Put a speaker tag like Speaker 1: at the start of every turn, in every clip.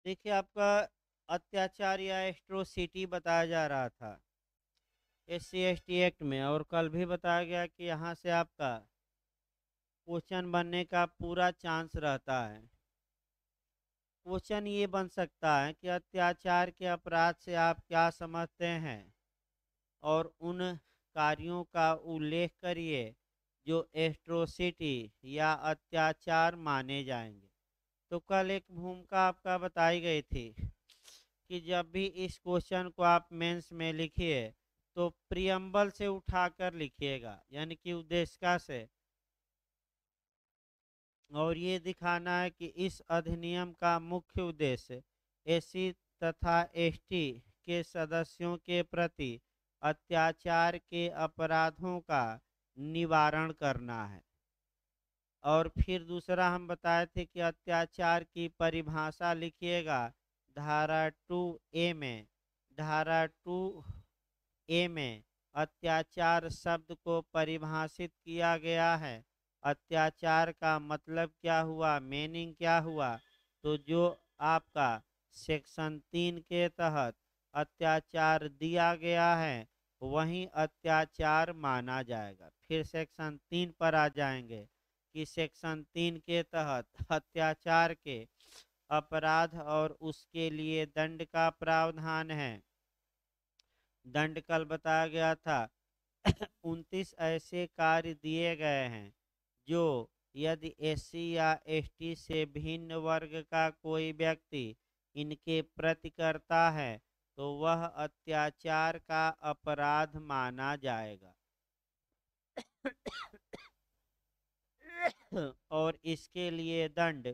Speaker 1: देखिए आपका अत्याचार या एट्रोसिटी बताया जा रहा था SC/ST एक्ट में, और कल भी बताया गया कि यहाँ से आपका क्वेश्चन बनने का पूरा चांस रहता है। क्वेश्चन ये बन सकता है कि अत्याचार के अपराध से आप क्या समझते हैं और उन कार्यों का उल्लेख करिए जो एट्रोसिटी या अत्याचार माने जाएंगे। तो कल एक भूमिका आपका बताई गई थी कि जब भी इस क्वेश्चन को आप मेंस में लिखिए तो प्रियम्बल से उठाकर लिखिएगा, यानी कि उद्देशिका से, और ये दिखाना है कि इस अधिनियम का मुख्य उद्देश्य SC तथा ST के सदस्यों के प्रति अत्याचार के अपराधों का निवारण करना है। और फिर दूसरा हम बताए थे कि अत्याचार की परिभाषा लिखिएगा धारा 2A में। धारा 2A में अत्याचार शब्द को परिभाषित किया गया है। अत्याचार का मतलब क्या हुआ, मीनिंग क्या हुआ? तो जो आपका सेक्शन 3 के तहत अत्याचार दिया गया है वही अत्याचार माना जाएगा। फिर सेक्शन 3 पर आ जाएंगे कि सेक्शन 3 के तहत अत्याचार के अपराध और उसके लिए दंड का प्रावधान है। दंड कल बताया गया था 29 ऐसे कार्य दिए गए हैं जो यदि SC या ST से भिन्न वर्ग का कोई व्यक्ति इनके प्रति करता है तो वह अत्याचार का अपराध माना जाएगा। और इसके लिए दंड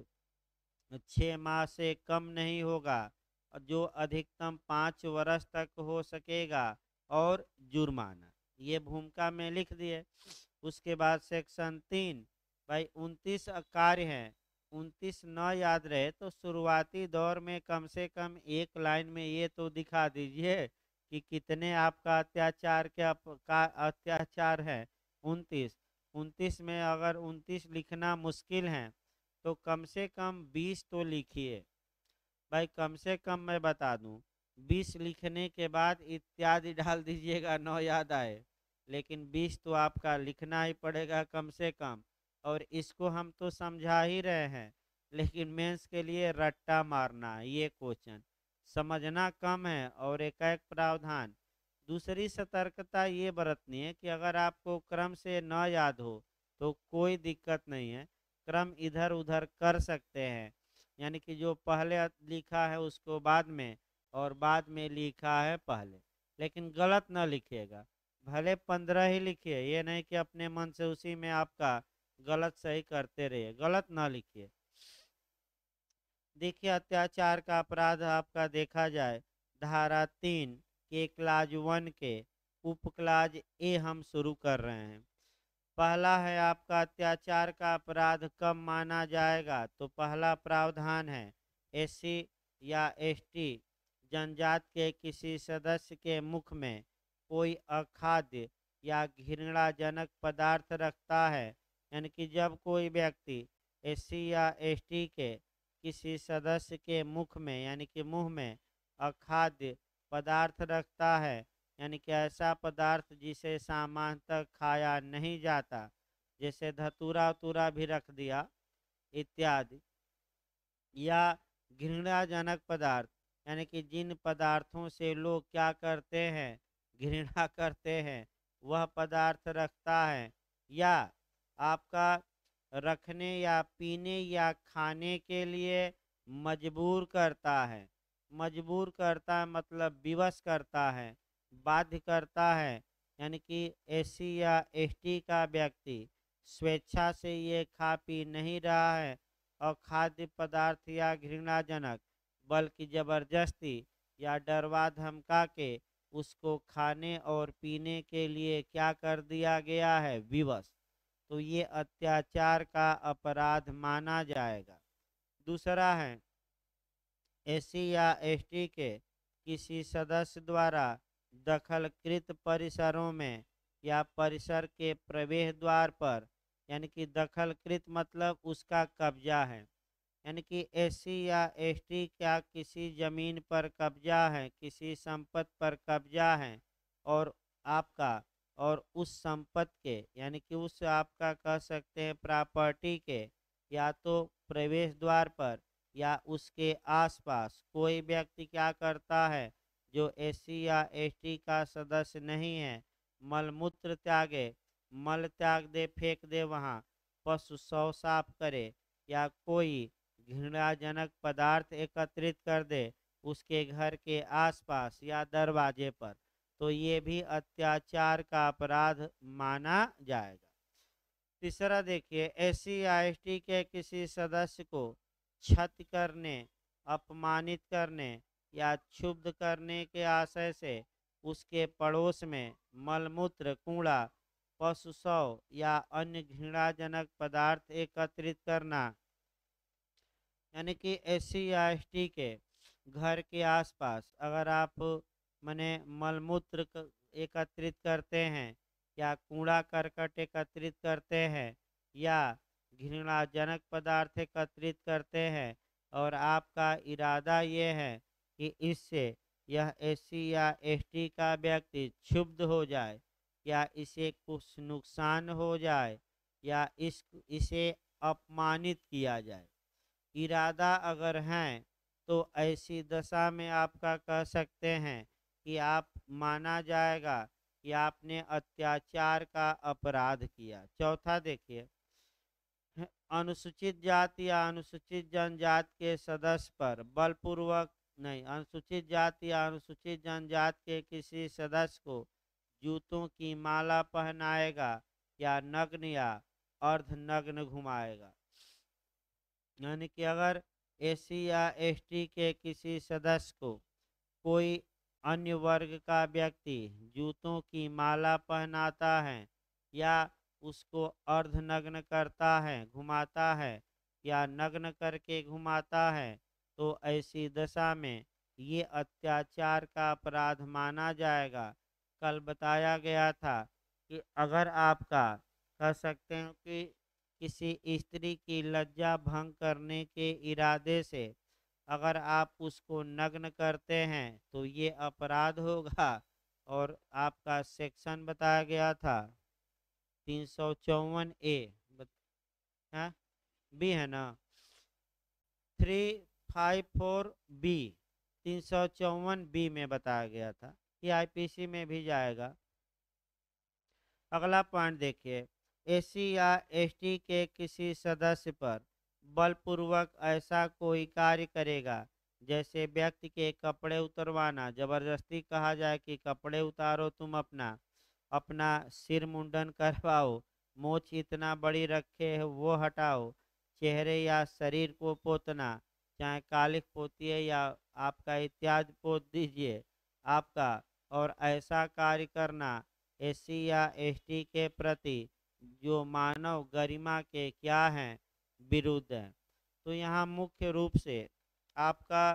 Speaker 1: 6 माह से कम नहीं होगा, जो अधिकतम 5 वर्ष तक हो सकेगा, और जुर्माना। ये भूमिका में लिख दिए। उसके बाद सेक्शन 3, भाई 29 कार्य हैं, 29 न याद रहे तो शुरुआती दौर में कम से कम एक लाइन में ये तो दिखा दीजिए कि कितने आपका अत्याचार का अत्याचार है। 29, 29 में अगर 29 लिखना मुश्किल है तो कम से कम 20 तो लिखिए। भाई कम से कम मैं बता दूं 20 लिखने के बाद इत्यादि डाल दीजिएगा, न याद आए, लेकिन 20 तो आपका लिखना ही पड़ेगा कम से कम। और इसको हम तो समझा ही रहे हैं, लेकिन मेंस के लिए रट्टा मारना है ये क्वेश्चन, समझना कम है और एक प्रावधान। दूसरी सतर्कता ये बरतनी है कि अगर आपको क्रम से न याद हो तो कोई दिक्कत नहीं है, क्रम इधर उधर कर सकते हैं, यानी कि जो पहले लिखा है उसको बाद में और बाद में लिखा है पहले, लेकिन गलत न लिखिएगा। भले 15 ही लिखिए, ये नहीं कि अपने मन से उसी में आपका गलत सही करते रहिए, गलत ना लिखिए। देखिए अत्याचार का अपराध आपका देखा जाए धारा 3 के क्लाज 1 के उप क्लाज ए हम शुरू कर रहे हैं। पहला है आपका अत्याचार का अपराध कब माना जाएगा, तो पहला प्रावधान है SC या ST जनजाति के किसी सदस्य के मुख में कोई अखाद्य या घृणाजनक पदार्थ रखता है, यानी कि जब कोई व्यक्ति SC या ST के किसी सदस्य के मुख में यानी कि मुंह में अखाद्य पदार्थ रखता है, यानी कि ऐसा पदार्थ जिसे सामान्यतः खाया नहीं जाता, जैसे धतूरा उतूरा भी रख दिया इत्यादि, या घृणाजनक पदार्थ, यानी कि जिन पदार्थों से लोग क्या करते हैं, घृणा करते हैं, वह पदार्थ रखता है, या आपका रखने या पीने या खाने के लिए मजबूर करता है। मजबूर करता है मतलब विवश करता है, बाध्य करता है, यानी कि SC या ST का व्यक्ति स्वेच्छा से ये खा पी नहीं रहा है और खाद्य पदार्थ या घृणाजनक, बल्कि जबरदस्ती या डरवा धमका के उसको खाने और पीने के लिए क्या कर दिया गया है, विवश, तो ये अत्याचार का अपराध माना जाएगा। दूसरा है SC या ST के किसी सदस्य द्वारा दखलकृत परिसरों में या परिसर के प्रवेश द्वार पर, यानी कि दखलकृत मतलब उसका कब्जा है, यानी कि एससी या एसटी का किसी जमीन पर कब्जा है, किसी संपत्ति पर कब्जा है, और आपका और उस संपत्ति के यानी कि उस आपका कह सकते हैं प्रॉपर्टी के या तो प्रवेश द्वार पर या उसके आसपास कोई व्यक्ति क्या करता है जो एससी या एसटी का सदस्य नहीं है, मलमूत्र त्यागे, मल त्याग दे, फेंक दे वहाँ, पशु शव साफ करे या कोई घृणाजनक पदार्थ एकत्रित कर दे उसके घर के आसपास या दरवाजे पर, तो ये भी अत्याचार का अपराध माना जाएगा। तीसरा देखिए, एससी या एसटी के किसी सदस्य को क्षति करने, अपमानित करने या क्षुब्ध करने के आशय से उसके पड़ोस में मलमूत्र, कूड़ा, पशु शव या अन्य घृणाजनक पदार्थ एकत्रित करना, यानी कि एससी या एसटी के घर के आसपास अगर आप मने मलमूत्र एकत्रित करते हैं या कूड़ा करकट एकत्रित करते हैं या घृणाजनक पदार्थ एकत्रित करते हैं और आपका इरादा ये है कि इससे यह एससी या एसटी का व्यक्ति क्षुब्ध हो जाए या इसे कुछ नुकसान हो जाए या इसे अपमानित किया जाए, इरादा अगर हैं, तो ऐसी दशा में आपका कह सकते हैं कि आप माना जाएगा कि आपने अत्याचार का अपराध किया। चौथा देखिए, अनुसूचित जाति या अनुसूचित जनजाति के सदस्य पर बलपूर्वक नहीं, अनुसूचित जाति या अनुसूचित जनजाति के किसी सदस्य को जूतों की माला पहनाएगा या नग्न या अर्धनग्न घुमाएगा, यानी कि अगर एससी या एसटी के किसी सदस्य को कोई अन्य वर्ग का व्यक्ति जूतों की माला पहनाता है या उसको अर्धनग्न करता है, घुमाता है या नग्न करके घुमाता है, तो ऐसी दशा में ये अत्याचार का अपराध माना जाएगा। कल बताया गया था कि अगर आपका कह सकते हैं कि किसी स्त्री की लज्जा भंग करने के इरादे से अगर आप उसको नग्न करते हैं तो ये अपराध होगा, और आपका सेक्शन बताया गया था 354A, है बी है ना, 354B, 354B में बताया गया था कि आईपीसी में भी जाएगा। अगला पॉइंट देखिए, एससी या एसटी के किसी सदस्य पर बलपूर्वक ऐसा कोई कार्य करेगा जैसे व्यक्ति के कपड़े उतरवाना, जबरदस्ती कहा जाए कि कपड़े उतारो तुम अपना, अपना सिर मुंडन करवाओ, मोछ इतना बड़ी रखे है वो हटाओ, चेहरे या शरीर को पोतना, चाहे कालिख पोतिए या आपका इत्यादि पोत दीजिए आपका, और ऐसा कार्य करना एससी या एसटी के प्रति जो मानव गरिमा के क्या हैं, विरुद्ध है। तो यहाँ मुख्य रूप से आपका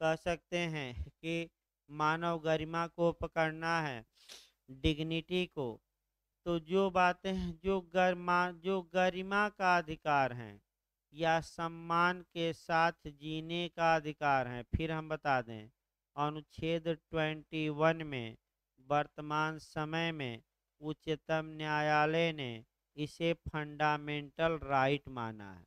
Speaker 1: कह सकते हैं कि मानव गरिमा को पकड़ना है, डिग्निटी को, तो जो बातें हैं जो गरिमा का अधिकार हैं या सम्मान के साथ जीने का अधिकार है, फिर हम बता दें अनुच्छेद 21 में वर्तमान समय में उच्चतम न्यायालय ने इसे फंडामेंटल राइट माना है,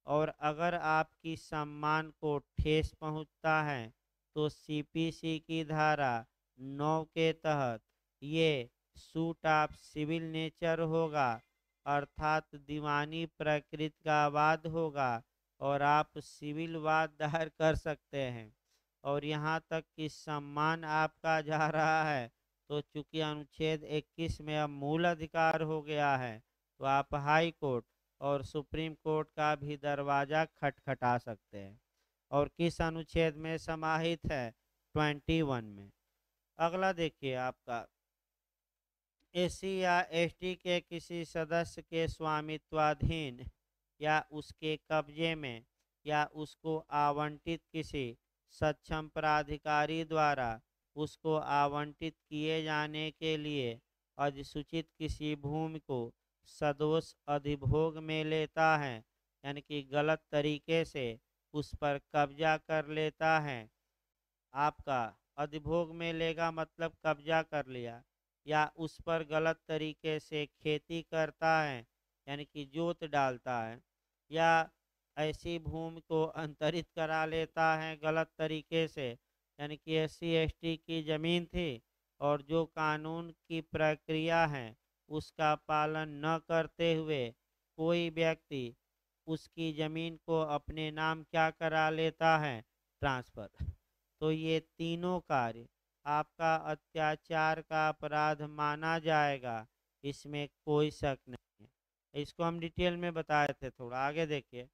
Speaker 1: और अगर आपकी सम्मान को ठेस पहुंचता है तो सीपीसी की धारा 9 के तहत ये सूट ऑफ सिविल नेचर होगा, अर्थात दीवानी प्रकृति का वाद होगा और आप सिविल वाद दायर कर सकते हैं। और यहाँ तक कि सम्मान आपका जा रहा है, तो चूंकि अनुच्छेद 21 में अब मूल अधिकार हो गया है, तो आप हाई कोर्ट और सुप्रीम कोर्ट का भी दरवाजा खटखटा सकते हैं। और किस अनुच्छेद में समाहित है? 21 में। अगला देखिए आपका, एससी या एसटी के किसी सदस्य के स्वामित्वाधीन या उसके कब्जे में या उसको आवंटित किसी सक्षम प्राधिकारी द्वारा उसको आवंटित किए जाने के लिए अधिसूचित किसी भूमि को सदोष अधिभोग में लेता है, यानी कि गलत तरीके से उस पर कब्जा कर लेता है। आपका अधिभोग में लेगा मतलब कब्जा कर लिया, या उस पर गलत तरीके से खेती करता है यानी कि जोत डालता है, या ऐसी भूमि को अंतरित करा लेता है गलत तरीके से, यानी कि एससी एसटी की ज़मीन थी और जो कानून की प्रक्रिया है उसका पालन न करते हुए कोई व्यक्ति उसकी ज़मीन को अपने नाम क्या करा लेता है, ट्रांसफ़र। तो ये तीनों कार्य आपका अत्याचार का अपराध माना जाएगा, इसमें कोई शक नहीं है। इसको हम डिटेल में बताए थे, थोड़ा आगे देखिए।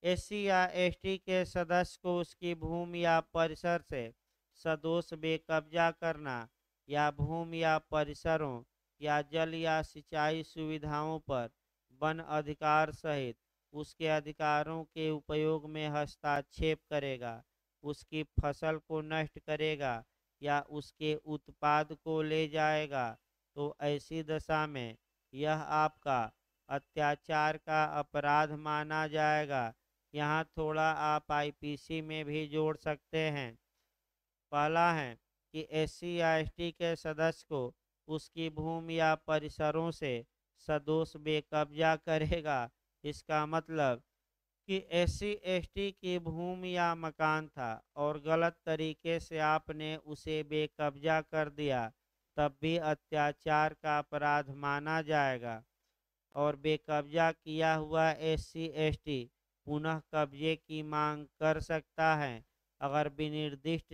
Speaker 1: एससी या एसटी के सदस्य को उसकी भूमि या परिसर से सदोष बेकब्जा करना, या भूमि या परिसरों या जल या सिंचाई सुविधाओं पर वन अधिकार सहित उसके अधिकारों के उपयोग में हस्तक्षेप करेगा, उसकी फसल को नष्ट करेगा या उसके उत्पाद को ले जाएगा, तो ऐसी दशा में यह आपका अत्याचार का अपराध माना जाएगा। यहाँ थोड़ा आप आईपीसी में भी जोड़ सकते हैं। पहला है कि एससी या एसटी के सदस्य को उसकी भूमि या परिसरों से सदोष बेकब्जा करेगा। इसका मतलब कि एससी एसटी की भूमि या मकान था और गलत तरीके से आपने उसे बेकब्जा कर दिया, तब भी अत्याचार का अपराध माना जाएगा। और बेकब्जा किया हुआ एससी एसटी पुनः कब्जे की मांग कर सकता है। अगर विनिर्दिष्ट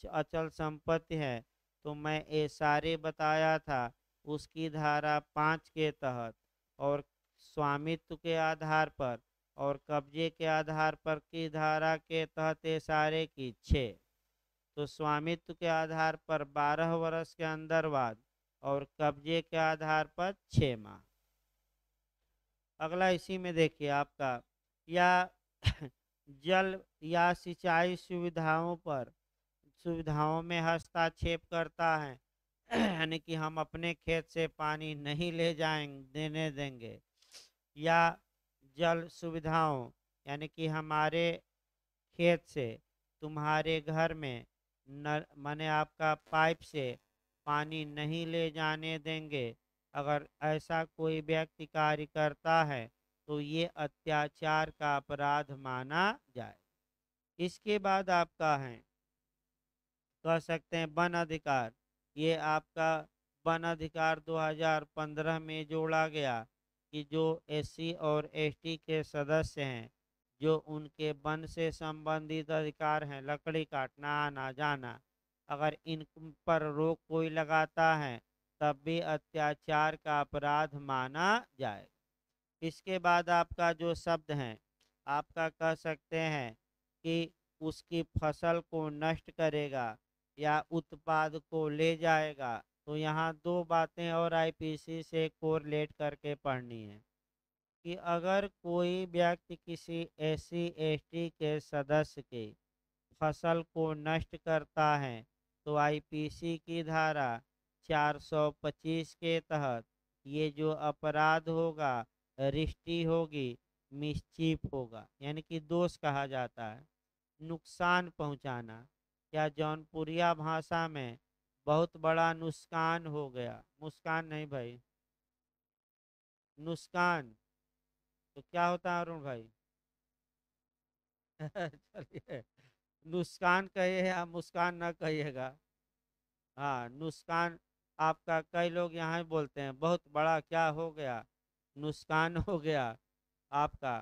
Speaker 1: अचल संपत्ति है तो मैं ये सारे बताया था उसकी धारा 5 के तहत, और स्वामित्व के आधार पर और कब्जे के आधार पर की धारा के तहत ये सारे की 6। तो स्वामित्व के आधार पर 12 वर्ष के अंदर बाद और कब्जे के आधार पर 6 माह। अगला इसी में देखिए आपका, या जल या सिंचाई सुविधाओं में हस्तक्षेप करता है यानी कि हम अपने खेत से पानी नहीं ले जाएंगे देने देंगे, या जल सुविधाओं यानी कि हमारे खेत से तुम्हारे घर में नल माने आपका पाइप से पानी नहीं ले जाने देंगे। अगर ऐसा कोई व्यक्ति कार्य करता है तो ये अत्याचार का अपराध माना जाए। इसके बाद आपका है, कह सकते हैं वन अधिकार। ये आपका वन अधिकार 2015 में जोड़ा गया कि जो एससी और एसटी के सदस्य हैं, जो उनके वन से संबंधित अधिकार हैं, लकड़ी काटना आना जाना, अगर इन पर रोक कोई लगाता है तब भी अत्याचार का अपराध माना जाए। इसके बाद आपका जो शब्द हैं, आपका कह सकते हैं कि उसकी फसल को नष्ट करेगा या उत्पाद को ले जाएगा। तो यहाँ दो बातें और आईपीसी से कोरिलेट करके पढ़नी है कि अगर कोई व्यक्ति किसी एससी एसटी के सदस्य के फसल को नष्ट करता है तो आईपीसी की धारा 425 के तहत ये जो अपराध होगा, रिष्टी होगी, मिसचीफ होगा, यानी कि दोष कहा जाता है, नुकसान पहुंचाना, या जौनपुरिया भाषा में बहुत बड़ा नुकसान हो गया। मुस्कान नहीं भाई, नुकसान। तो क्या होता है अरुण भाई? चलिए, नुकसान कहिए या मुस्कान न कहिएगा। हाँ, नुकसान। आपका कई लोग यहाँ ही बोलते हैं बहुत बड़ा क्या हो गया, नुकसान हो गया आपका।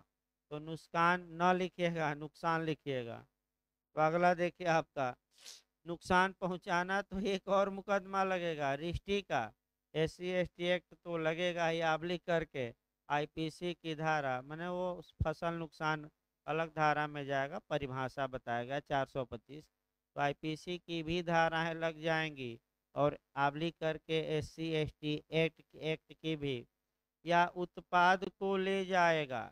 Speaker 1: तो नुकसान न लिखिएगा, नुकसान लिखिएगा। तो अगला देखिए आपका, नुकसान पहुंचाना तो एक और मुकदमा लगेगा रिश्ती का। एससी एसटी एक्ट तो लगेगा ही आबलिक करके आईपीसी की धारा, मैंने वो फसल नुकसान अलग धारा में जाएगा, परिभाषा बताएगा 425। तो आईपीसी की भी धाराएं लग जाएंगी और आबलिक करके एससी एसटी एक्ट की भी। या उत्पाद को ले जाएगा,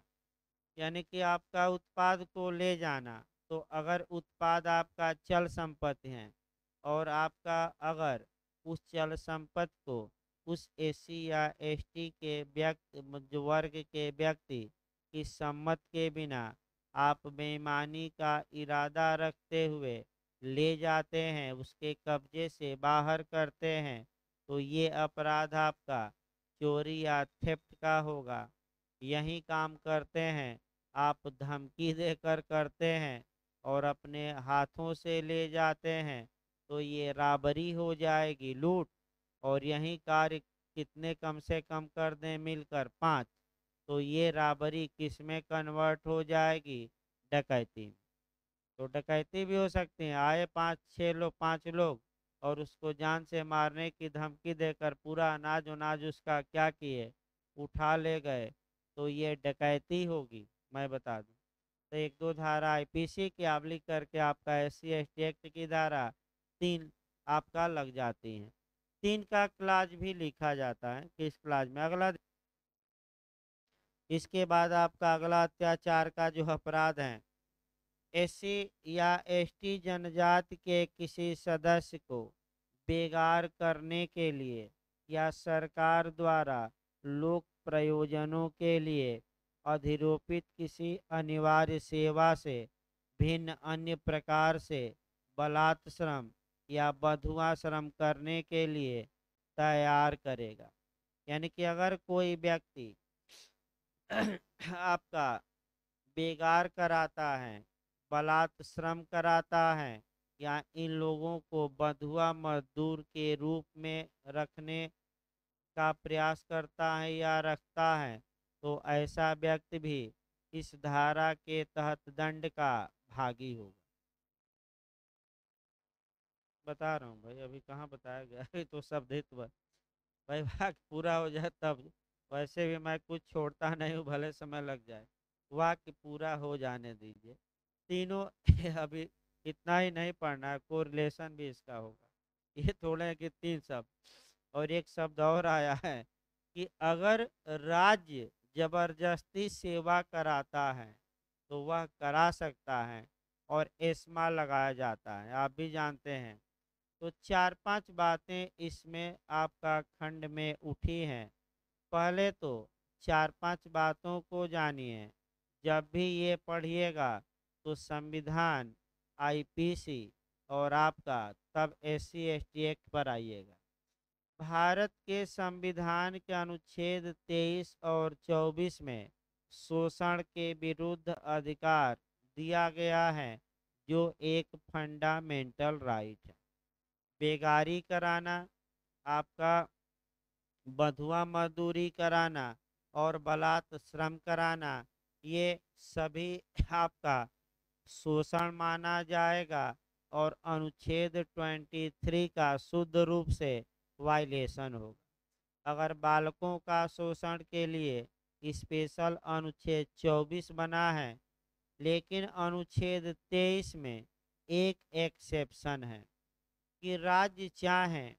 Speaker 1: यानी कि आपका उत्पाद को ले जाना। तो अगर उत्पाद आपका चल संपत्ति है और आपका अगर उस चल संपत्ति को उस एससी या एसटी के व्यक्ति जो वर्ग के व्यक्ति की सम्मत के बिना आप बेईमानी का इरादा रखते हुए ले जाते हैं, उसके कब्जे से बाहर करते हैं, तो ये अपराध आपका चोरी या थेफ्ट का होगा। यही काम करते हैं आप धमकी देकर करते हैं और अपने हाथों से ले जाते हैं, तो ये राबरी हो जाएगी, लूट। और यही कार्य कितने कम से कम कर दें मिलकर, 5, तो ये राबरी किस में कन्वर्ट हो जाएगी, डकैती में। तो डकैती भी हो सकती है, आए 5 6 लोग 5 लोग और उसको जान से मारने की धमकी देकर पूरा अनाज उनाज उसका क्या किए, उठा ले गए, तो ये डकैती होगी, मैं बता दूं। तो 1 2 धारा आईपीसी की आवली करके आपका SC ST एक्ट की धारा 3 आपका लग जाती है। 3 का क्लाज भी लिखा जाता है किस क्लाज में, अगला। इसके बाद आपका अगला अत्याचार का जो अपराध है, SC या ST जनजाति के किसी सदस्य को बेगार करने के लिए या सरकार द्वारा लोक प्रयोजनों के लिए अधिरोपित किसी अनिवार्य सेवा से भिन्न अन्य प्रकार से बलात् श्रम या बंधुआ श्रम करने के लिए तैयार करेगा। यानी कि अगर कोई व्यक्ति आपका बेगार कराता है, बलात् श्रम कराता है, या इन लोगों को बंधुआ मजदूर के रूप में रखने का प्रयास करता है या रखता है, तो ऐसा व्यक्ति भी इस धारा के तहत दंड का भागी होगा। बता रहा हूँ भाई, अभी कहाँ बताया गया अभी तो शब्दित भाई वाक्य पूरा हो जाए तब। वैसे भी मैं कुछ छोड़ता नहीं हूँ, भले समय लग जाए, वाक्य पूरा हो जाने दीजिए। तीनों अभी इतना ही नहीं पढ़ना है, कोरिलेशन भी इसका होगा। ये थोड़े हैं कि 3 शब्द, और एक शब्द और आया है कि अगर राज्य जबरदस्ती सेवा कराता है तो वह करा सकता है और एस्मा लगाया जाता है, आप भी जानते हैं। तो 4 5 बातें इसमें आपका खंड में उठी हैं। पहले तो 4 5 बातों को जानिए। जब भी ये पढ़िएगा तो संविधान, आईपीसी और आपका तब SC ST एक्ट पर आइएगा। भारत के संविधान के अनुच्छेद 23 और 24 में शोषण के विरुद्ध अधिकार दिया गया है, जो एक फंडामेंटल राइट है। बेगारी कराना, आपका बंधुआ मजदूरी कराना और बलात् श्रम कराना, ये सभी आपका शोषण माना जाएगा और अनुच्छेद 23 का शुद्ध रूप से वायलेशन होगा। अगर बालकों का शोषण के लिए स्पेशल अनुच्छेद 24 बना है, लेकिन अनुच्छेद 23 में एक एक्सेप्शन है कि राज्य चाहें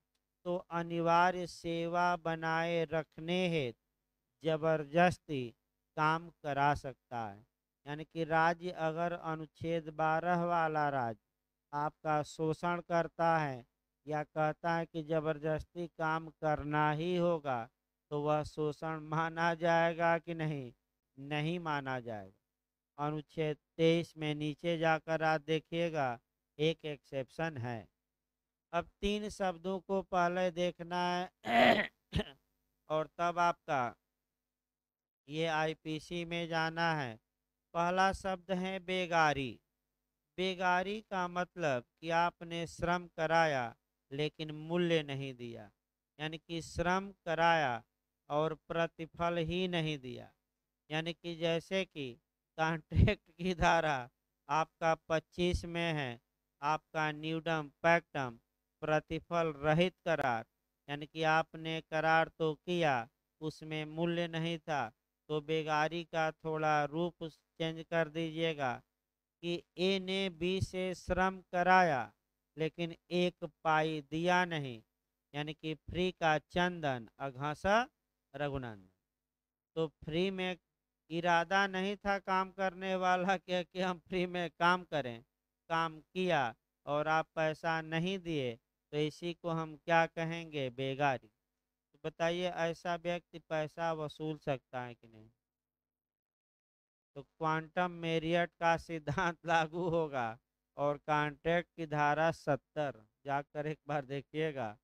Speaker 1: तो अनिवार्य सेवा बनाए रखने हेतु जबरदस्ती काम करा सकता है। यानी कि राज्य अगर अनुच्छेद 12 वाला राज्य आपका शोषण करता है या कहता है कि जबरदस्ती काम करना ही होगा, तो वह शोषण माना जाएगा कि नहीं, नहीं माना जाएगा। अनुच्छेद 23 में नीचे जाकर आप देखिएगा, एक एक्सेप्शन है। अब 3 शब्दों को पहले देखना है और तब आपका ये आईपीसी में जाना है। पहला शब्द है बेगारी। बेगारी का मतलब कि आपने श्रम कराया लेकिन मूल्य नहीं दिया, यानी कि श्रम कराया और प्रतिफल ही नहीं दिया। यानी कि जैसे कि कॉन्ट्रैक्ट की धारा आपका 25 में है, आपका न्यूडम पैक्टम प्रतिफल रहित करार, यानी कि आपने करार तो किया, उसमें मूल्य नहीं था, तो बेगारी का थोड़ा रूप चेंज कर दीजिएगा कि ए ने बी से श्रम कराया लेकिन 1 पाई दिया नहीं, यानी कि फ्री का चंदन अघासा रघुनंदन। तो फ्री में इरादा नहीं था काम करने वाला कि हम फ्री में काम करें, काम किया और आप पैसा नहीं दिए, तो इसी को हम क्या कहेंगे, बेगारी। तो बताइए ऐसा व्यक्ति पैसा वसूल सकता है कि नहीं। तो क्वांटम मेरियट का सिद्धांत लागू होगा और कॉन्ट्रैक्ट की धारा 70 जाकर एक बार देखिएगा।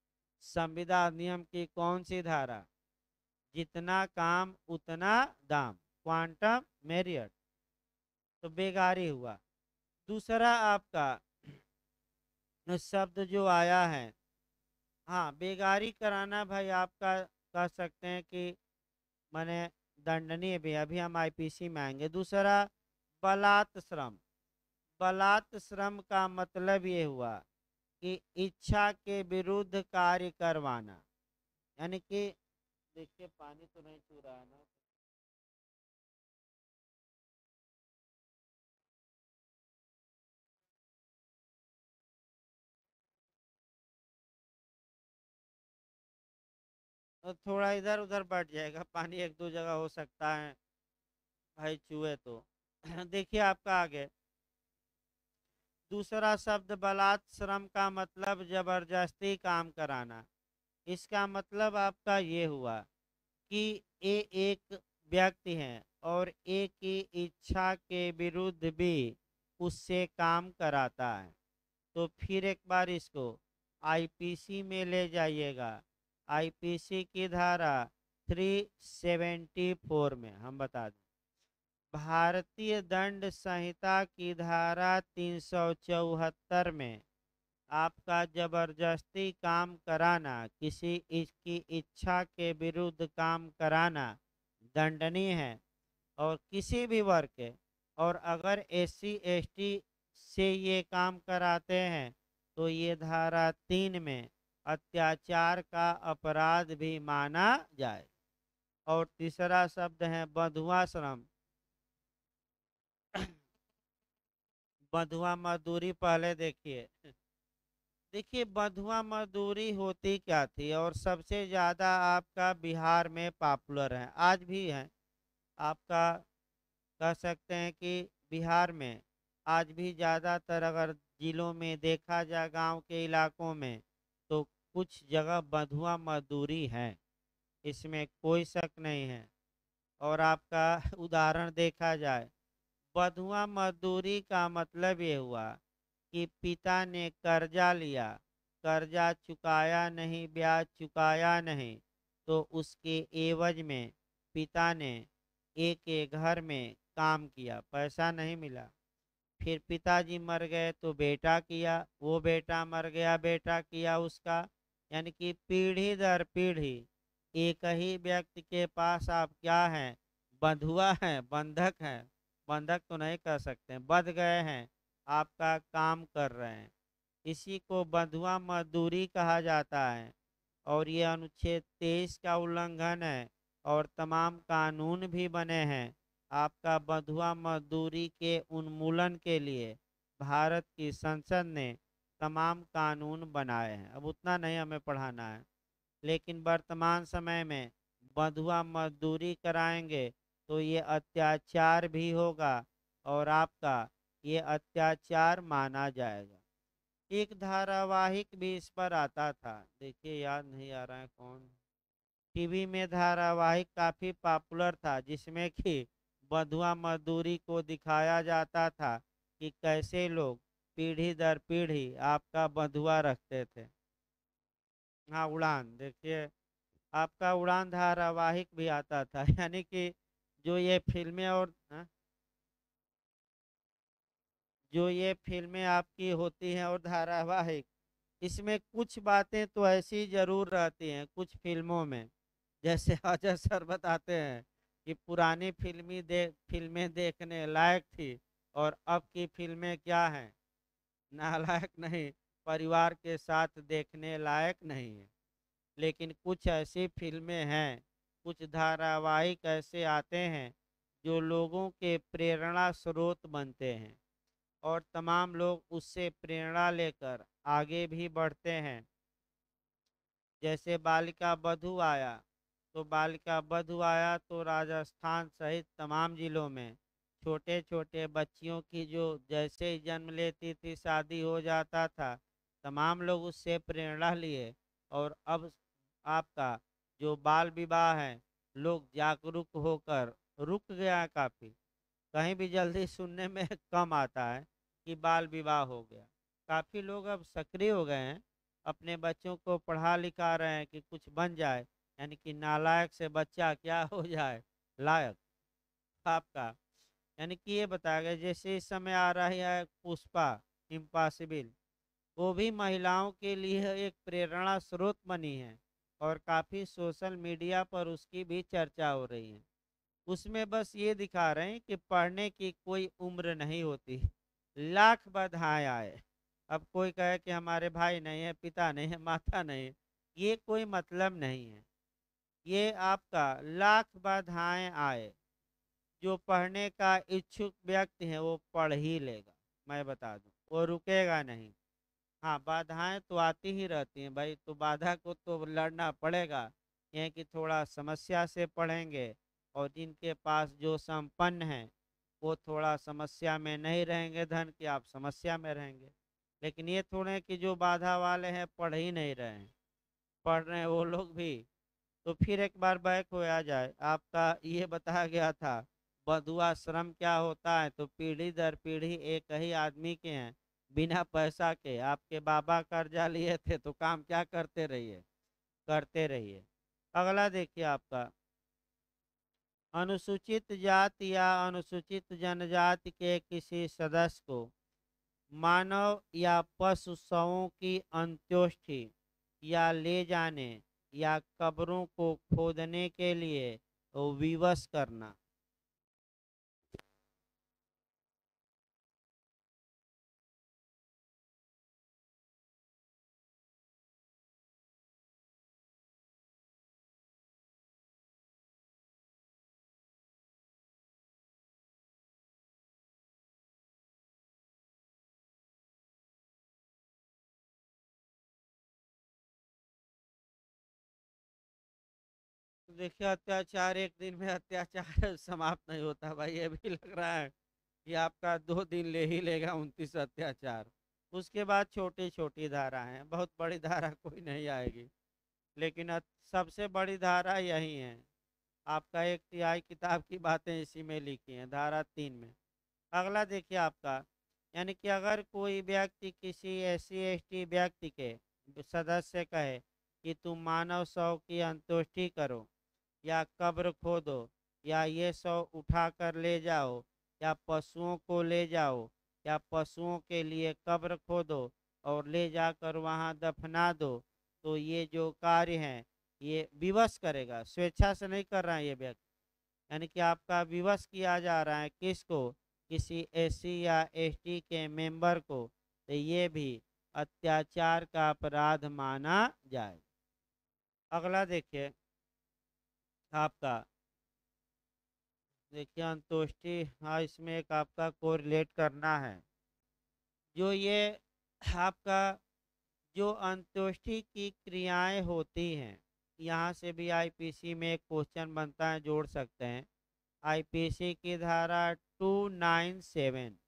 Speaker 1: संविदा नियम की कौन सी धारा? जितना काम उतना दाम, क्वांटम मेरियट। तो बेगारी हुआ। दूसरा आपका शब्द जो आया है, हाँ, बेगारी कराना भाई आपका कह सकते हैं कि माने दंडनीय भी। अभी हम आईपीसी में आएंगे। दूसरा बलात् श्रम। बलात् श्रम का मतलब ये हुआ कि इच्छा के विरुद्ध कार्य करवाना, यानी कि देखिए पानी तो नहीं छू रहा है ना। तो थोड़ा इधर उधर बढ़ जाएगा पानी, एक दो जगह हो सकता है भाई चूहे तो। देखिए आपका आगे दूसरा शब्द बलात् श्रम का मतलब जबरदस्ती काम कराना। इसका मतलब आपका ये हुआ कि ये एक व्यक्ति है और एक की इच्छा के विरुद्ध भी उससे काम कराता है। तो फिर एक बार इसको आईपीसी में ले जाइएगा। आईपीसी की धारा 374 में हम बता दें। भारतीय दंड संहिता की धारा 374 में आपका जबरदस्ती काम कराना, किसी की इच्छा के विरुद्ध काम कराना दंडनीय है। और किसी भी वर्ग के, और अगर एससी एसटी से ये काम कराते हैं तो ये धारा 3 में अत्याचार का अपराध भी माना जाए। और तीसरा शब्द है बंधुआ श्रम। बंधुआ मजदूरी पहले देखिए। देखिए बंधुआ मजदूरी होती क्या थी, और सबसे ज़्यादा आपका बिहार में पॉपुलर है, आज भी है आपका। कह सकते हैं कि बिहार में आज भी ज़्यादातर अगर जिलों में देखा जाए, गांव के इलाकों में, तो कुछ जगह बंधुआ मजदूरी है, इसमें कोई शक नहीं है। और आपका उदाहरण देखा जाए, बंधुआ मजदूरी का मतलब ये हुआ कि पिता ने कर्जा लिया, कर्जा चुकाया नहीं, ब्याज चुकाया नहीं, तो उसके एवज में पिता ने एक एक घर में काम किया, पैसा नहीं मिला। फिर पिताजी मर गए तो बेटा किया, वो बेटा मर गया, बेटा किया उसका। यानी कि पीढ़ी दर पीढ़ी एक ही व्यक्ति के पास आप क्या हैं, बंधुआ हैं, बंधक हैं। बंधक तो नहीं कह सकते, बंध गए हैं, आपका काम कर रहे हैं। इसी को बंधुआ मजदूरी कहा जाता है। और ये अनुच्छेद 23 का उल्लंघन है। और तमाम कानून भी बने हैं आपका बंधुआ मजदूरी के उन्मूलन के लिए। भारत की संसद ने तमाम कानून बनाए हैं, अब उतना नहीं हमें पढ़ाना है। लेकिन वर्तमान समय में बंधुआ मजदूरी कराएंगे तो ये अत्याचार भी होगा, और आपका ये अत्याचार माना जाएगा। एक धारावाहिक भी इस पर आता था, देखिए याद नहीं आ रहा है कौन। टीवी में धारावाहिक काफी पॉपुलर था, जिसमें कि बंधुआ मजदूरी को दिखाया जाता था कि कैसे लोग पीढ़ी दर पीढ़ी आपका बंधुआ रखते थे। हाँ, उड़ान देखिए, आपका उड़ान धारावाहिक भी आता था। यानी कि जो ये फिल्में और हाँ, जो ये फिल्में आपकी होती हैं और धारावाहिक, इसमें कुछ बातें तो ऐसी जरूर रहती हैं कुछ फिल्मों में। जैसे अजय सर बताते हैं कि पुरानी फिल्में देखने लायक थी, और अब की फिल्में क्या हैं, नालायक नहीं, परिवार के साथ देखने लायक नहीं है। लेकिन कुछ ऐसी फिल्में हैं, कुछ धारावाहिक ऐसे आते हैं जो लोगों के प्रेरणा स्रोत बनते हैं, और तमाम लोग उससे प्रेरणा लेकर आगे भी बढ़ते हैं। जैसे बालिका बधू आया, तो बालिका बधू आया तो राजस्थान सहित तमाम जिलों में छोटे छोटे बच्चियों की जो जैसे ही जन्म लेती थी शादी हो जाता था, तमाम लोग उससे प्रेरणा लिए। और अब आपका जो बाल विवाह है, लोग जागरूक होकर रुक गया काफ़ी। कहीं भी जल्दी सुनने में कम आता है कि बाल विवाह हो गया। काफ़ी लोग अब सक्रिय हो गए हैं, अपने बच्चों को पढ़ा लिखा रहे हैं कि कुछ बन जाए, यानी कि नालायक से बच्चा क्या हो जाए, लायक। आपका यानी कि ये बताया गया, जैसे इस समय आ रही है पुष्पा इम्पॉसिबल, वो भी महिलाओं के लिए एक प्रेरणा स्रोत बनी है और काफ़ी सोशल मीडिया पर उसकी भी चर्चा हो रही है। उसमें बस ये दिखा रहे हैं कि पढ़ने की कोई उम्र नहीं होती। लाख बाधाएं आए, अब कोई कहे कि हमारे भाई नहीं है, पिता नहीं है, माता नहीं है, ये कोई मतलब नहीं है। ये आपका लाख बाधाएं आए, जो पढ़ने का इच्छुक व्यक्ति है वो पढ़ ही लेगा। मैं बता दूं, वो रुकेगा नहीं। हाँ, बाधाएं तो आती ही रहती हैं भाई, तो बाधा को तो लड़ना पड़ेगा। यह कि थोड़ा समस्या से पढ़ेंगे, और जिनके पास जो संपन्न हैं वो थोड़ा समस्या में नहीं रहेंगे, धन की आप समस्या में रहेंगे। लेकिन ये थोड़े कि जो बाधा वाले हैं पढ़ ही नहीं रहे हैं, पढ़ रहे हैं वो लोग भी। तो फिर एक बार बैक हो आ जाए, आपका ये बताया गया था बधुआ श्रम क्या होता है, तो पीढ़ी दर पीढ़ी एक ही आदमी के हैं, बिना पैसा के। आपके बाबा कर्जा लिए थे तो काम क्या करते रहिए, करते रहिए। अगला देखिए आपका, अनुसूचित जाति या अनुसूचित जनजाति के किसी सदस्य को मानव या पशु शवों की अंत्येष्टि या ले जाने या कब्रों को खोदने के लिए विवश करना। देखिए, अत्याचार एक दिन में अत्याचार समाप्त नहीं होता भाई, ये भी लग रहा है कि आपका 2 दिन ले ही लेगा 29 अत्याचार। उसके बाद छोटी छोटी धारा हैं, बहुत बड़ी धारा कोई नहीं आएगी। लेकिन सबसे बड़ी धारा यही है। आपका एक तिहाई किताब की बातें इसी में लिखी हैं, धारा 3 में। अगला देखिए आपका, यानी कि अगर कोई व्यक्ति किसी SC ST व्यक्ति के सदस्य कहे कि तुम मानव शव की अंत्येष्टि करो या कब्र खोदो या ये शव उठा कर ले जाओ या पशुओं को ले जाओ या पशुओं के लिए कब्र खोदो और ले जाकर वहां दफना दो, तो ये जो कार्य है ये विवश करेगा, स्वेच्छा से नहीं कर रहा है ये व्यक्ति। यानी कि आपका विवश किया जा रहा है किसको, किसी SC या ST के मेंबर को, तो ये भी अत्याचार का अपराध माना जाए। अगला देखिए आपका, देखिए अंतोष्टि, हाँ इसमें एक आपका कोरिलेट करना है। जो ये आपका जो अंत्येष्टि की क्रियाएं होती हैं, यहाँ से भी IPC में एक क्वेश्चन बनता है, जोड़ सकते हैं। IPC की धारा 297,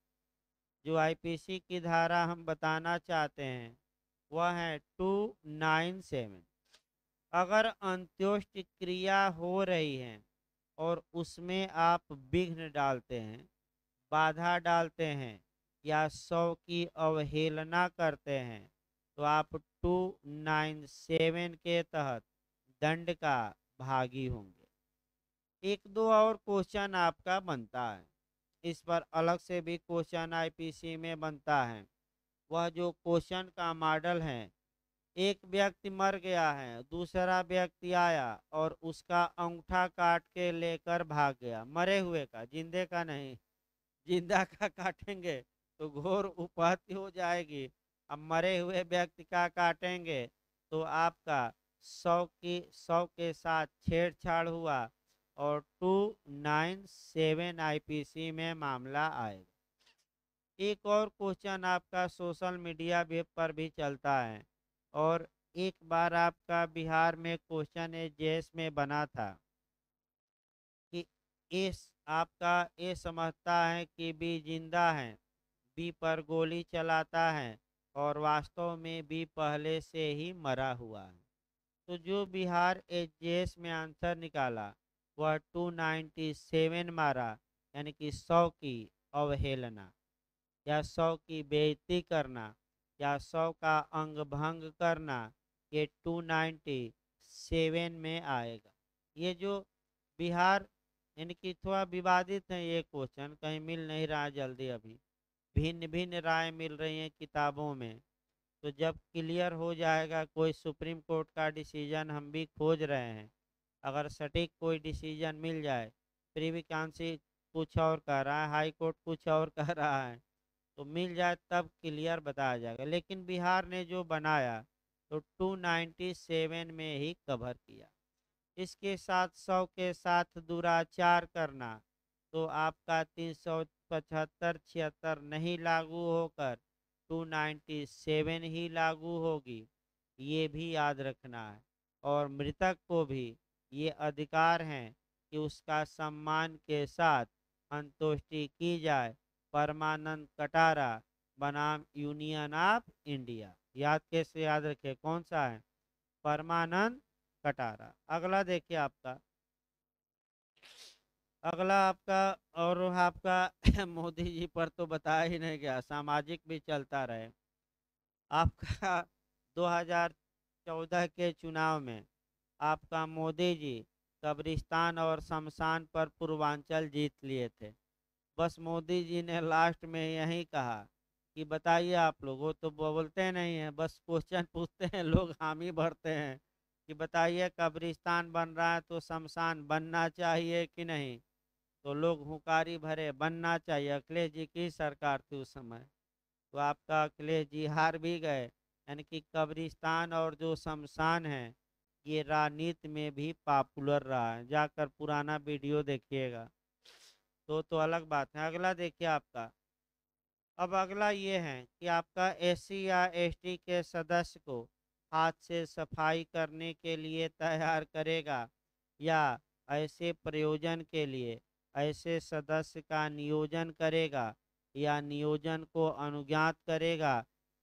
Speaker 1: जो IPC की धारा हम बताना चाहते हैं वह है 297। अगर अंत्योष्टि क्रिया हो रही है और उसमें आप विघ्न डालते हैं, बाधा डालते हैं या शव की अवहेलना करते हैं, तो आप 297 के तहत दंड का भागी होंगे। एक दो और क्वेश्चन आपका बनता है, इस पर अलग से भी क्वेश्चन IPC में बनता है। वह जो क्वेश्चन का मॉडल है, एक व्यक्ति मर गया है, दूसरा व्यक्ति आया और उसका अंगूठा काट के लेकर भाग गया, मरे हुए का, जिंदे का नहीं। जिंदा का काटेंगे तो घोर उपहत्या हो जाएगी, अब मरे हुए व्यक्ति का काटेंगे तो आपका 100 के साथ छेड़छाड़ हुआ और 297 IPC में मामला आएगा। एक और क्वेश्चन आपका सोशल मीडिया भी पर भी चलता है, और एक बार आपका बिहार में क्वेश्चन JS में बना था कि इस आपका ए समझता है कि बी जिंदा है, बी पर गोली चलाता है और वास्तव में बी पहले से ही मरा हुआ है। तो जो बिहार JS में आंसर निकाला वह 297 मारा, यानी कि 100 की अवहेलना या 100 की बेइज्जती करना या 100 का अंग भंग करना, ये 297 में आएगा। ये जो बिहार, यानी कि थोड़ा विवादित है ये क्वेश्चन, कहीं मिल नहीं रहा जल्दी, अभी भिन्न भिन्न राय मिल रही हैं किताबों में। तो जब क्लियर हो जाएगा, कोई सुप्रीम कोर्ट का डिसीजन हम भी खोज रहे हैं, अगर सटीक कोई डिसीजन मिल जाए, प्रीवी काउंसिल कुछ और कह रहा है, हाई कोर्ट कुछ और कह रहा है, तो मिल जाए तब क्लियर बताया जाएगा। लेकिन बिहार ने जो बनाया तो 297 में ही कवर किया। इसके साथ 100 के साथ दुराचार करना, तो आपका 375 76 नहीं लागू होकर 297 ही लागू होगी, ये भी याद रखना है। और मृतक को भी ये अधिकार है कि उसका सम्मान के साथ अंत्येष्टि की जाए। परमानंद कटारा बनाम यूनियन ऑफ इंडिया, याद कैसे याद रखे, कौन सा है, परमानंद कटारा। अगला देखिए आपका, अगला आपका, और आपका मोदी जी पर तो बताया ही नहीं गया, सामाजिक भी चलता रहे। आपका 2014 के चुनाव में आपका मोदी जी कब्रिस्तान और शमशान पर पूर्वांचल जीत लिए थे। बस मोदी जी ने लास्ट में यही कहा कि बताइए आप लोग, वो तो बोलते नहीं हैं, बस क्वेश्चन पूछते हैं, लोग हामी भरते हैं कि बताइए कब्रिस्तान बन रहा है तो शमशान बनना चाहिए कि नहीं, तो लोग हुंकारी भरे बनना चाहिए। अखिलेश जी की सरकार थी उस समय, तो आपका अखिलेश जी हार भी गए। यानी कि कब्रिस्तान और जो शमशान है, ये राजनीति में भी पॉपुलर रहा है, जाकर पुराना वीडियो देखिएगा। तो अलग बात है। अगला देखिए आपका, अब अगला ये है कि आपका एससी या एसटी के सदस्य को हाथ से सफाई करने के लिए तैयार करेगा या ऐसे प्रयोजन के लिए ऐसे सदस्य का नियोजन करेगा या नियोजन को अनुज्ञात करेगा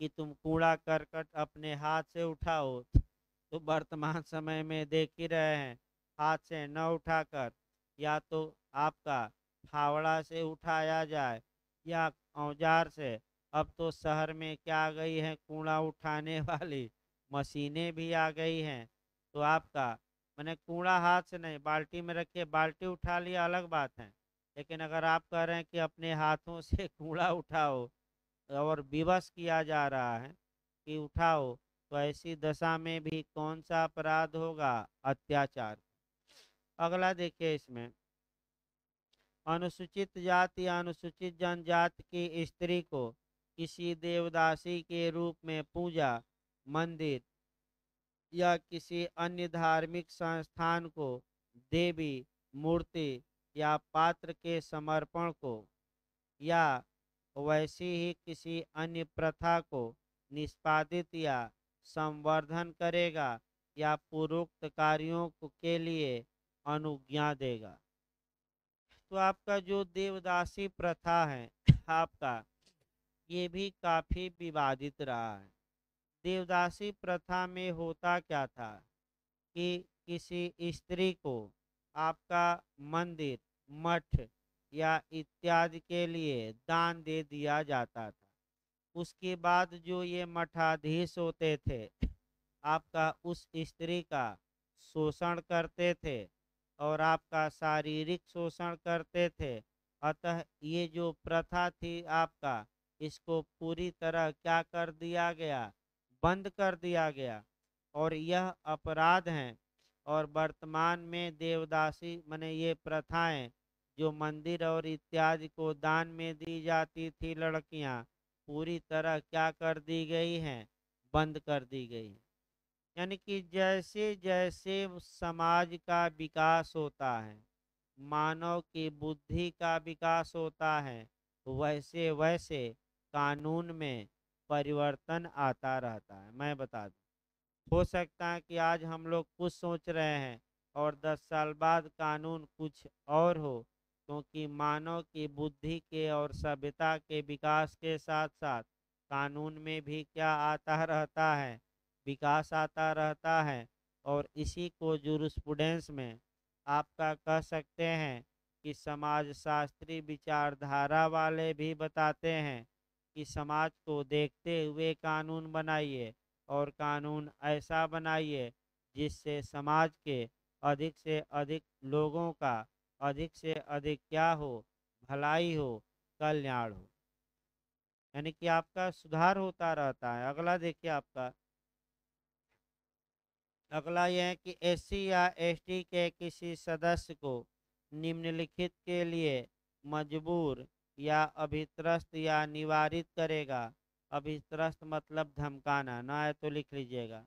Speaker 1: कि तुम कूड़ा करकट अपने हाथ से उठाओ। तो वर्तमान समय में देख ही रहे हैं, हाथ से न उठाकर या तो आपका फावड़ा से उठाया जाए या औजार से। अब तो शहर में क्या आ गई है, कूड़ा उठाने वाली मशीनें भी आ गई हैं। तो आपका मैंने कूड़ा हाथ से नहीं, बाल्टी में रखिए, बाल्टी उठा लिया अलग बात है, लेकिन अगर आप कह रहे हैं कि अपने हाथों से कूड़ा उठाओ और विवश किया जा रहा है कि उठाओ, तो ऐसी दशा में भी कौन सा अपराध होगा, अत्याचार। अगला देखिए इसमें, अनुसूचित जाति या अनुसूचित जनजाति की स्त्री को किसी देवदासी के रूप में पूजा, मंदिर या किसी अन्य धार्मिक संस्थान को देवी मूर्ति या पात्र के समर्पण को या वैसी ही किसी अन्य प्रथा को निष्पादित या संवर्धन करेगा या पूर्वोक्त कार्यों के लिए अनुज्ञा देगा। तो आपका जो देवदासी प्रथा है आपका, ये भी काफी विवादित रहा है। देवदासी प्रथा में होता क्या था कि किसी स्त्री को आपका मंदिर, मठ या इत्यादि के लिए दान दे दिया जाता था। उसके बाद जो ये मठाधीश होते थे, आपका उस स्त्री का शोषण करते थे और आपका शारीरिक शोषण करते थे। अतः ये जो प्रथा थी आपका, इसको पूरी तरह क्या कर दिया गया, बंद कर दिया गया, और यह अपराध हैं। और वर्तमान में देवदासी माने ये प्रथाएं, जो मंदिर और इत्यादि को दान में दी जाती थी लड़कियां, पूरी तरह क्या कर दी गई हैं, बंद कर दी गई हैं। यानी कि जैसे जैसे समाज का विकास होता है, मानव की बुद्धि का विकास होता है, वैसे वैसे कानून में परिवर्तन आता रहता है। मैं बता दूं, हो सकता है कि आज हम लोग कुछ सोच रहे हैं और 10 साल बाद कानून कुछ और हो, क्योंकि मानव की बुद्धि के और सभ्यता के विकास के साथ साथ कानून में भी क्या आता रहता है, विकास आता रहता है। और इसी को जूरिस्प्रूडेंस में आपका कह सकते हैं कि समाजशास्त्री विचारधारा वाले भी बताते हैं कि समाज को देखते हुए कानून बनाइए और कानून ऐसा बनाइए जिससे समाज के अधिक से अधिक लोगों का अधिक से अधिक क्या हो, भलाई हो, कल्याण हो, यानी कि आपका सुधार होता रहता है। अगला देखिए आपका, अगला यह है कि एससी या एसटी के किसी सदस्य को निम्नलिखित के लिए मजबूर या अभित्रस्त या निवारित करेगा। अभित्रस्त मतलब धमकाना, ना है तो लिख लीजिएगा।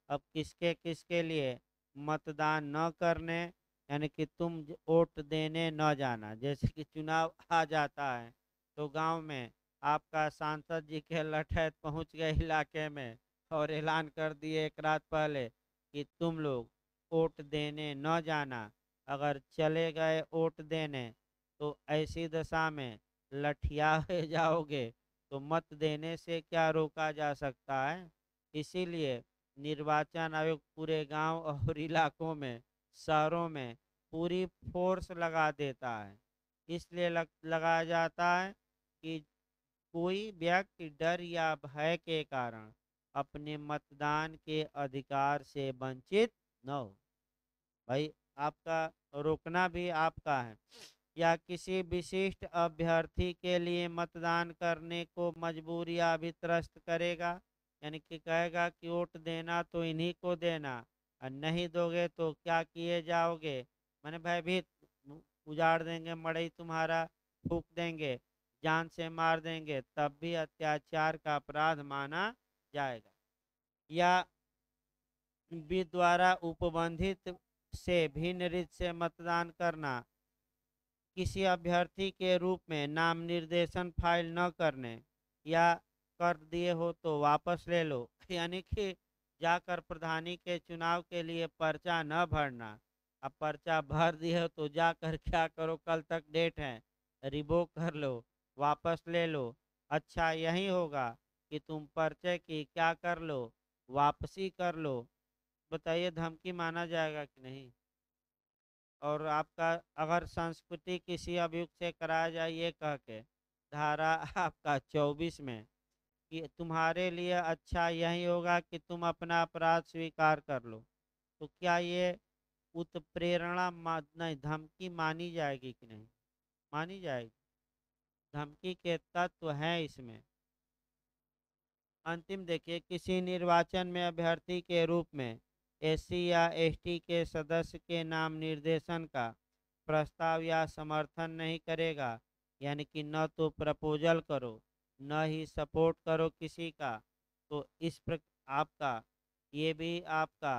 Speaker 1: अब किसके किसके लिए? मतदान न करने, यानी कि तुम वोट देने न जाना। जैसे कि चुनाव आ जाता है तो गांव में आपका सांसद जी के लठैत पहुंच गए इलाके में और ऐलान कर दिए एक रात पहले कि तुम लोग वोट देने न जाना। अगर चले गए वोट देने तो ऐसी दशा में लठिया हो जाओगे। तो मत देने से क्या रोका जा सकता है? इसीलिए निर्वाचन आयोग पूरे गांव और इलाकों में, शहरों में पूरी फोर्स लगा देता है। इसलिए लगाया जाता है कि कोई व्यक्ति डर या भय के कारण अपने मतदान के अधिकार से वंचित न हो। भाई, आपका रोकना भी आपका है। या किसी विशिष्ट अभ्यर्थी के लिए मतदान करने को मजबूर या अभित्रस्त करेगा, यानी कि कहेगा कि वोट देना तो इन्हीं को देना, और नहीं दोगे तो क्या किए जाओगे, मैंने भयभीत उजाड़ देंगे, मड़ई तुम्हारा फूक देंगे, जान से मार देंगे, तब भी अत्याचार का अपराध माना जाएगा। या विधि द्वारा उपबंधित से भिन्न रीत से मतदान करना, किसी अभ्यर्थी के रूप में नाम निर्देशन फाइल न करने, या कर दिए हो तो वापस ले लो, यानी कि जाकर प्रधानी के चुनाव के लिए पर्चा न भरना। अब पर्चा भर दिए हो तो जाकर क्या करो, कल तक डेट है, रिवोक कर लो, वापस ले लो। अच्छा यही होगा कि तुम पर्चे की क्या कर लो, वापसी कर लो। बताइए, धमकी माना जाएगा कि नहीं? और आपका अगर संस्कृति किसी अभियुक्त से कराया जाए ये कह के, धारा आपका 24 में, कि तुम्हारे लिए अच्छा यही होगा कि तुम अपना अपराध स्वीकार कर लो, तो क्या ये उत्प्रेरणा नहीं, धमकी मानी जाएगी कि नहीं? मानी जाएगी। धमकी के तत्व हैं इसमें। अंतिम देखिए, किसी निर्वाचन में अभ्यर्थी के रूप में एससी या एसटी के सदस्य के नाम निर्देशन का प्रस्ताव या समर्थन नहीं करेगा, यानी कि न तो प्रपोजल करो न ही सपोर्ट करो किसी का, तो इस प्रकार आपका ये भी आपका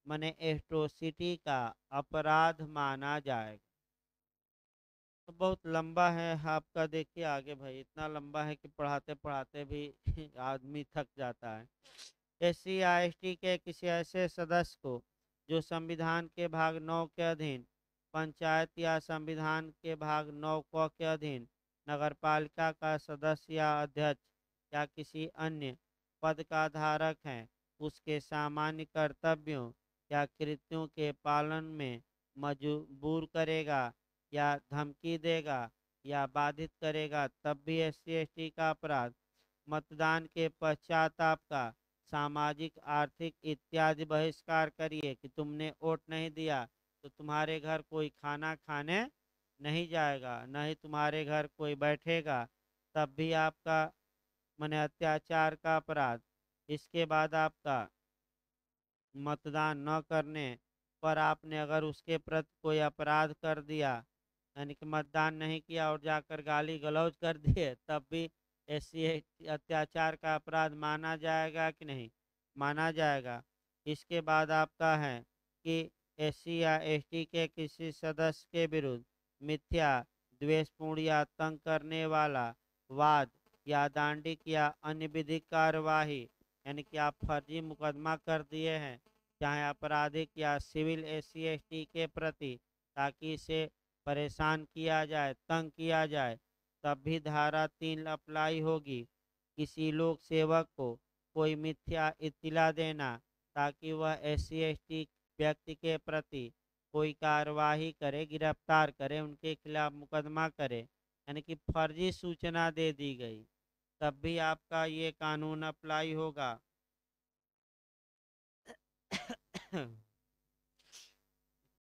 Speaker 1: माने एट्रोसिटी का अपराध माना जाएगा। तो बहुत लंबा है आपका, देखिए आगे भाई, इतना लंबा है कि पढ़ाते पढ़ाते भी आदमी थक जाता है। एससी या एसटी के किसी ऐसे सदस्य को जो संविधान के भाग 9 के अधीन पंचायत या संविधान के भाग 9 क के अधीन नगरपालिका का सदस्य या अध्यक्ष या किसी अन्य पद का धारक है, उसके सामान्य कर्तव्यों या कृत्यों के पालन में मजबूर करेगा या धमकी देगा या बाधित करेगा, तब भी एससी एसटी का अपराध। मतदान के पश्चात आपका सामाजिक, आर्थिक इत्यादि बहिष्कार करिए कि तुमने वोट नहीं दिया तो तुम्हारे घर कोई खाना खाने नहीं जाएगा, न ही तुम्हारे घर कोई बैठेगा, तब भी आपका माने अत्याचार का अपराध। इसके बाद आपका मतदान न करने पर आपने अगर उसके प्रति कोई अपराध कर दिया, यानी कि मतदान नहीं किया और जाकर गाली गलौज कर दिए, तब भी ऐसी अत्याचार का अपराध माना जाएगा कि नहीं? माना जाएगा। इसके बाद आपका है कि एससी या एसटी के किसी सदस्य के विरुद्ध मिथ्या, द्वेषपूर्ण या तंग करने वाला वाद या दांडिक या अन्य विधिक कार्यवाही, यानी कि आप फर्जी मुकदमा कर दिए हैं चाहे आपराधिक या सिविल एससी एसटी के प्रति, ताकि इसे परेशान किया जाए, तंग किया जाए, तब भी धारा 3 अप्लाई होगी। किसी लोक सेवक को कोई मिथ्या इत्तिला देना ताकि वह एससी एसटी व्यक्ति के प्रति कोई कार्यवाही करे, गिरफ्तार करे, उनके खिलाफ मुकदमा करे, यानी कि फर्जी सूचना दे दी गई, तब भी आपका ये कानून अप्लाई होगा।